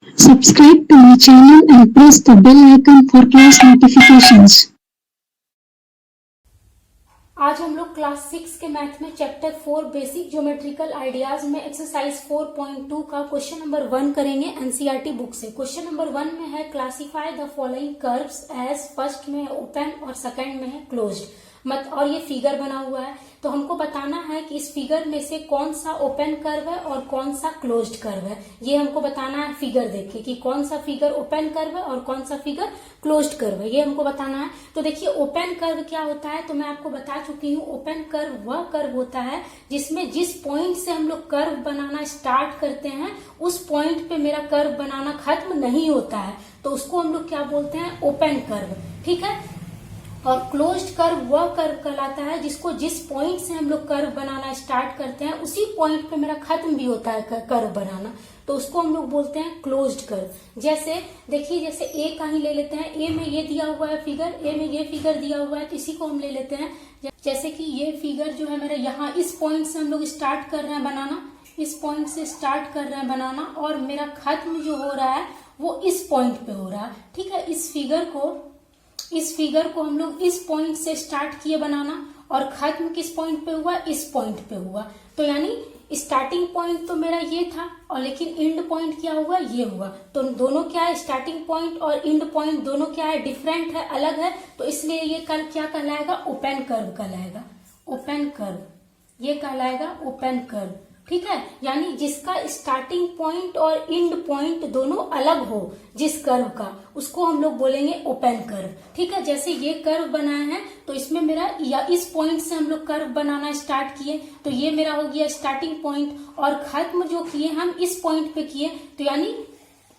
Subscribe to my channel and press the bell icon for class notifications. आज हम लोग class 6 के math में चैप्टर 4 बेसिक ज्योमेट्रिकल आइडियाज में एक्सरसाइज 4.2 का क्वेश्चन नंबर 1 करेंगे एनसीईआरटी बुक से। क्वेश्चन नंबर 1 में है classify the following curves as, first में है ओपन और सेकंड में है क्लोज्ड। और ये फिगर बना हुआ है तो हमको बताना है कि इस फिगर में से कौन सा ओपन कर्व है और कौन सा क्लोज्ड कर्व है। ये हमको बताना है फिगर देख के कि कौन सा फिगर ओपन कर्व है और कौन सा फिगर क्लोज्ड कर्व है, ये हमको बताना है। तो देखिए ओपन कर्व क्या होता है, तो मैं आपको बता चुकी हूँ। ओपन कर्व वह कर्व होता है जिसमें जिस पॉइंट से हम लोग कर्व बनाना स्टार्ट करते हैं उस पॉइंट पे मेरा कर्व बनाना खत्म नहीं होता है, तो उसको हम लोग क्या बोलते हैं, ओपन कर्व। ठीक है। और क्लोज्ड कर्व वह कर्व कहलाता है जिसको जिस पॉइंट से हम लोग कर्व बनाना स्टार्ट करते हैं उसी पॉइंट पे मेरा खत्म भी होता है कर्व बनाना, तो उसको हम लोग बोलते हैं क्लोज्ड कर्व। जैसे देखिए, जैसे ए का ही ले लेते हैं। ए में ये दिया हुआ है फिगर, ए में ये फिगर दिया हुआ है, तो इसी को हम ले लेते हैं। जैसे कि ये फिगर जो है मेरा यहाँ इस पॉइंट से हम लोग स्टार्ट कर रहे हैं बनाना, इस पॉइंट से स्टार्ट कर रहे हैं बनाना और मेरा खत्म जो हो रहा है वो इस पॉइंट पे हो रहा है। ठीक है। इस फिगर को हम लोग इस पॉइंट से स्टार्ट किए बनाना और खत्म किस पॉइंट पे हुआ, इस पॉइंट पे हुआ। तो यानी स्टार्टिंग पॉइंट तो मेरा ये था और लेकिन एंड पॉइंट क्या हुआ, ये हुआ। तो दोनों क्या है, स्टार्टिंग पॉइंट और एंड पॉइंट दोनों क्या है, डिफरेंट है, अलग है। तो इसलिए ये कर्व क्या कहलाएगा, ओपन कर्व कहलाएगा। ओपन कर्व ये कहलाएगा ओपन कर्व। ठीक है। यानी जिसका स्टार्टिंग पॉइंट और एंड पॉइंट दोनों अलग हो जिस कर्व का, उसको हम लोग बोलेंगे ओपन कर्व। ठीक है। जैसे ये कर्व बनाया है तो इसमें मेरा या इस पॉइंट से हम लोग कर्व बनाना स्टार्ट किए तो ये मेरा हो गया स्टार्टिंग पॉइंट, और खत्म जो किए हम इस पॉइंट पे किए तो यानी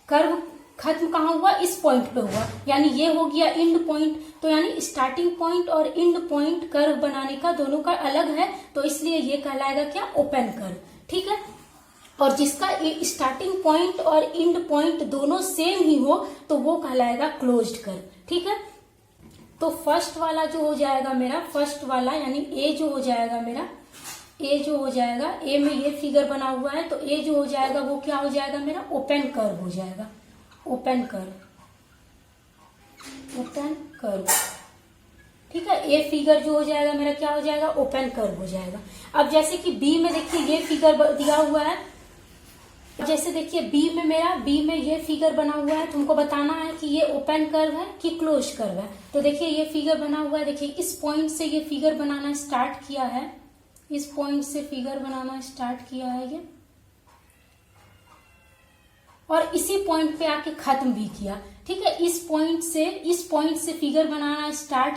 कर्व खत्म कहाँ हुआ, इस पॉइंट पे हुआ, यानी ये हो गया एंड पॉइंट। तो यानी स्टार्टिंग पॉइंट और एंड पॉइंट कर्व बनाने का दोनों का अलग है, तो इसलिए ये कहलाएगा क्या, ओपन कर्व। ठीक है। और जिसका स्टार्टिंग पॉइंट और एंड पॉइंट दोनों सेम ही हो तो वो कहलाएगा क्लोज्ड कर्व। ठीक है। तो फर्स्ट वाला जो हो जाएगा मेरा, फर्स्ट वाला यानी ए जो हो जाएगा मेरा, ए जो हो जाएगा, ए में ये फिगर बना हुआ है तो ए जो हो जाएगा वो क्या हो जाएगा मेरा, ओपन कर्व हो जाएगा। Open curve, open curve. ठीक है। ए फिगर जो हो जाएगा मेरा क्या हो जाएगा, ओपन कर्व हो जाएगा। अब जैसे कि बी में देखिए ये फिगर दिया हुआ है, जैसे देखिए बी में मेरा, बी में ये फिगर बना हुआ है, तुमको बताना है कि ये ओपन कर्व है कि क्लोज कर्व है। तो देखिए ये फिगर बना हुआ है, देखिए इस पॉइंट से ये फिगर बनाना स्टार्ट किया है, इस पॉइंट से फिगर बनाना स्टार्ट किया है ये, और इसी पॉइंट पे आके खत्म भी किया। ठीक है। इस पॉइंट से फिगर बनाना स्टार्ट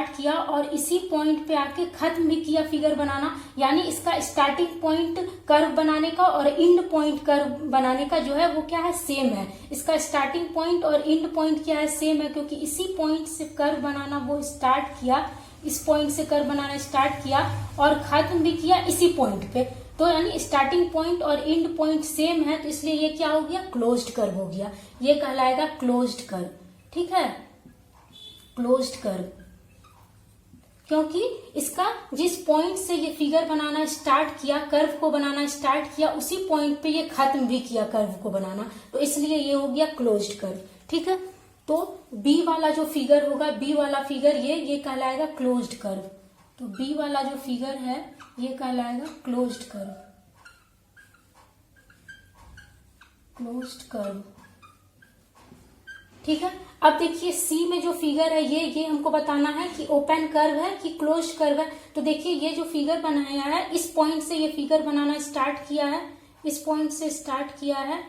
किया और इसी पॉइंट पे आके खत्म भी किया फिगर बनाना, यानी इसका स्टार्टिंग पॉइंट कर्व बनाने का और एंड पॉइंट कर्व बनाने का जो है वो क्या है, सेम है। इसका स्टार्टिंग पॉइंट और एंड पॉइंट क्या है, सेम है, क्योंकि इसी पॉइंट से कर्व बनाना वो स्टार्ट किया, इस पॉइंट से कर्व बनाना स्टार्ट किया और खत्म भी किया इसी पॉइंट पे। तो यानी स्टार्टिंग पॉइंट और एंड पॉइंट सेम है, तो इसलिए ये क्या हो गया, क्लोज्ड कर्व हो गया। ये कहलाएगा क्लोज्ड कर्व। ठीक है। क्लोज्ड कर्व, क्योंकि इसका जिस पॉइंट से ये फिगर बनाना स्टार्ट किया, कर्व को बनाना स्टार्ट किया, उसी पॉइंट पे ये खत्म भी किया कर्व को बनाना, तो इसलिए ये हो गया क्लोज्ड कर्व। ठीक है। तो बी वाला जो फिगर होगा, बी वाला फिगर ये कहलाएगा क्लोज्ड कर्व। तो बी वाला जो फिगर है ये कहलाएगा क्लोज्ड कर्व। Closed curve. ठीक है। अब देखिए सी में जो फिगर है ये हमको बताना है कि ओपन कर्व है कि क्लोज कर्व है। तो देखिए ये जो फिगर बनाया है, इस पॉइंट से ये फिगर बनाना स्टार्ट किया है, इस पॉइंट से स्टार्ट किया है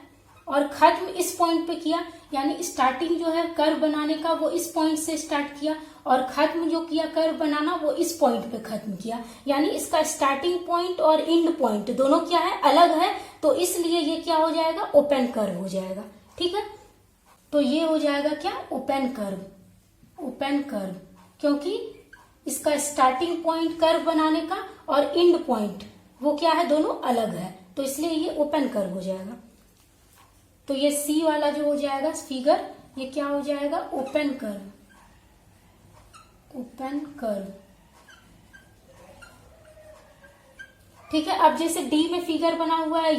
और खत्म इस पॉइंट पे किया, यानी स्टार्टिंग जो है कर्व बनाने का वो इस पॉइंट से स्टार्ट किया और खत्म जो किया कर्व बनाना वो इस पॉइंट पे खत्म किया, यानी इसका स्टार्टिंग पॉइंट और एंड पॉइंट दोनों क्या है, अलग है, तो इसलिए ये क्या हो जाएगा, ओपन कर्व हो जाएगा। ठीक है। तो ये हो जाएगा क्या, ओपन कर्व। ओपन कर्व, क्योंकि इसका स्टार्टिंग पॉइंट कर्व बनाने का और एंड पॉइंट वो क्या है, दोनों अलग है, तो इसलिए ये ओपन कर्व हो जाएगा। तो ये सी वाला जो हो जाएगा फिगर, ये क्या हो जाएगा, ओपन कर्व। Open curve. ठीक है। अब जैसे डी में फिगर बना हुआ है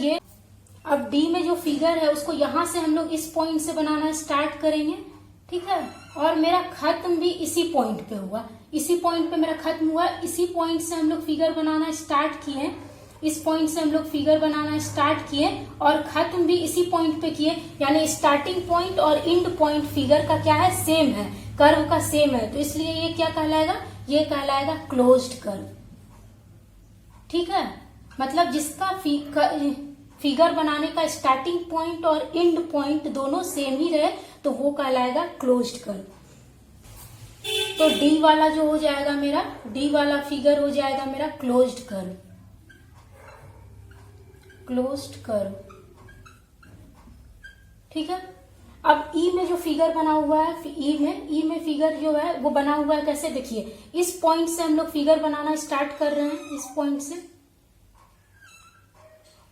अब डी में जो फिगर है उसको यहां से हम लोग इस पॉइंट से बनाना स्टार्ट करेंगे, ठीक है। और मेरा खत्म भी इसी पॉइंट पे हुआ, इसी पॉइंट पे मेरा खत्म हुआ, इसी पॉइंट से हम लोग फिगर बनाना स्टार्ट किए, इस पॉइंट से हम लोग फिगर बनाना स्टार्ट किए और खत्म भी इसी पॉइंट पे किए, यानी स्टार्टिंग पॉइंट और एंड पॉइंट फिगर का क्या है, सेम है, कर्व का सेम है, तो इसलिए ये क्या कहलाएगा, ये कहलाएगा क्लोज्ड कर्व, ठीक है। मतलब जिसका फिगर बनाने का स्टार्टिंग पॉइंट और एंड पॉइंट दोनों सेम ही रहे तो वो कहलाएगा क्लोज्ड कर्व। तो डी वाला जो हो जाएगा मेरा, डी वाला फिगर हो जाएगा मेरा क्लोज्ड कर्व, क्लोज्ड कर्व, ठीक है। अब ई में जो फिगर बना हुआ है, ई में फिगर जो है वो बना हुआ है कैसे, देखिए इस पॉइंट से हम लोग फिगर बनाना स्टार्ट कर रहे हैं, इस पॉइंट से,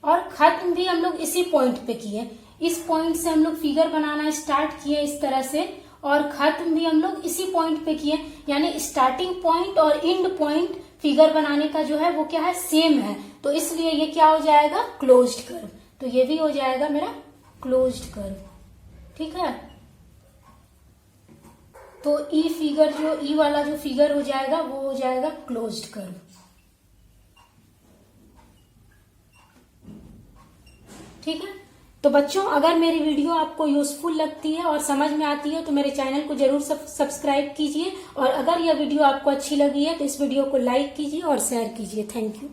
और खत्म भी हम लोग इसी पॉइंट पे किए, इस पॉइंट से हम लोग फिगर बनाना स्टार्ट किए इस तरह से और खत्म भी हम लोग इसी पॉइंट पे किए, यानी स्टार्टिंग पॉइंट और एंड पॉइंट फिगर बनाने का जो है वो क्या है, सेम है, तो इसलिए ये क्या हो जाएगा, क्लोज्ड कर्व। तो ये भी हो जाएगा मेरा क्लोज्ड कर्व, ठीक है। तो ई फिगर जो, ई वाला जो फिगर हो जाएगा वो हो जाएगा क्लोज्ड कर्व, ठीक है। तो बच्चों अगर मेरी वीडियो आपको यूजफुल लगती है और समझ में आती है तो मेरे चैनल को जरूर सब्सक्राइब कीजिए, और अगर यह वीडियो आपको अच्छी लगी है तो इस वीडियो को लाइक कीजिए और शेयर कीजिए। Thank you.